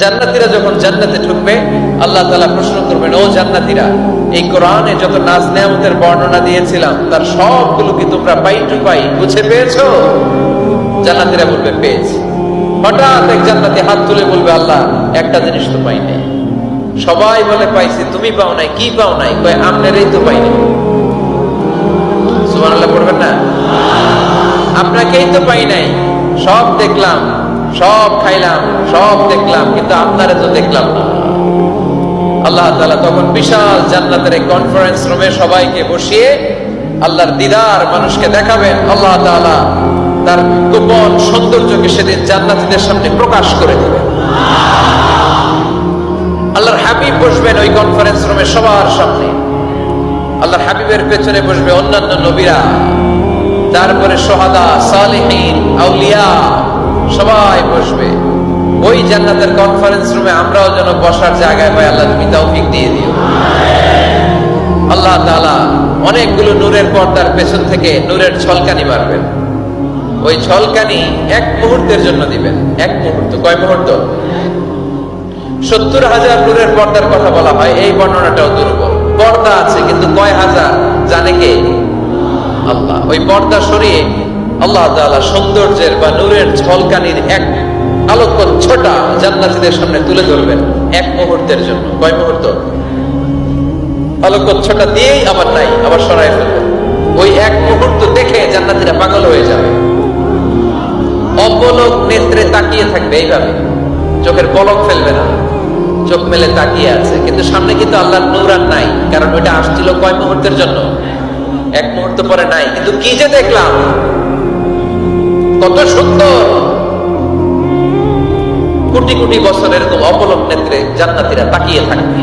জান্নাতীরা যখন জান্নাতে ঢুকবে আল্লাহ তাআলা প্রশ্ন করবেন, ও জান্নাতীরা, এই কোরআনে যত নাজ নেয়ামতের বর্ণনা দিয়েছিলাম তার সবগুলো কি তোমরা পাই টু পাই বুঝে পেয়েছো? জান্নাতীরা বলবে পেয়েছি। হঠাৎ এক জান্নাতি হাত তুলে বলবে, আল্লাহ একটা জিনিস তো পাই নাই। সবাই বলে পাইছি, তুমি পাও নাই। কি পাও নাই? কয় আপনারই তো পাই নাই। সুবহানাল্লাহ পড়বেন না? আপনাকেই তো পাই নাই। সব দেখলাম, সব খাইলাম, সব দেখলাম, কিন্তু আপনারে তো দেখলাম না। আল্লাহ তাআলা তখন বিশাল জান্নাতের এই কনফারেন্স রুমে সবাইকে বসিয়ে আল্লাহর দিদার মানুষকে দেখাবেন। আল্লাহ তাআলা তার গোপন সৌন্দর্যকে সেদিন জান্নাতীদের সামনে প্রকাশ করে দিবেন। আল্লাহর হাবিব বসবেন ওই কনফারেন্স রুমে সবার সামনে। আল্লাহর হাবিবের পেছনে বসবে অন্যান্য নবীরা, তারপরে সোহাদা, সালেহীন, আউলিয়া সবাই বসবে। ওই জান্নাতের কনফারেন্স রুমে আমরাও যেন বসার জায়গায় পাই, আল্লাহ তুমি তৌফিক দিয়ে দিও। আল্লাহ তাআলা অনেকগুলো নূরের পর্দার পেছন থেকে নূরের ঝলকানি মারবেন। ওই ঝলকানি এক মুহূর্তের জন্য দিবেন। এক মুহূর্ত। কয় মুহূর্ত? 70,000 নূরের পর্দার কথা বলা হয়। এই বর্ণনাটাও দুর্বল। পর্দা আছে কিন্তু কয় হাজার জানে কে? আল্লাহ। ওই পর্দা সরিয়ে আল্লাহ তাআলা সৌন্দর্যের বা নূরের ঝলকানির এক আলোক ছোটা জান্নাতীদের সামনে তুলে ধরবেন এক মুহূর্তের জন্য। কয় মুহূর্ত? আলোক ছোটা দিয়েই আবার নাই, আবার সরাই ফেলবেন। ওই এক মুহূর্ত দেখে জান্নাতীরা পাগল হয়ে যাবে, অপলক নেত্রে তাকিয়ে থাকবে। এইভাবে চোখের পলক ফেলবে না, চোখ মেলে তাকিয়ে আছে। কিন্তু সামনে কিন্তু আল্লাহর নূর আর নাই, কারণ ওইটা আসছিল কয় মুহূর্তের জন্য? এক মুহূর্ত পরে নাই। কিন্তু কি যে দেখলাম, কত সুন্দর! কোটি কোটি বছর এরকম অপলক নেত্রে জান্নাতীরা তাকিয়ে থাকবে।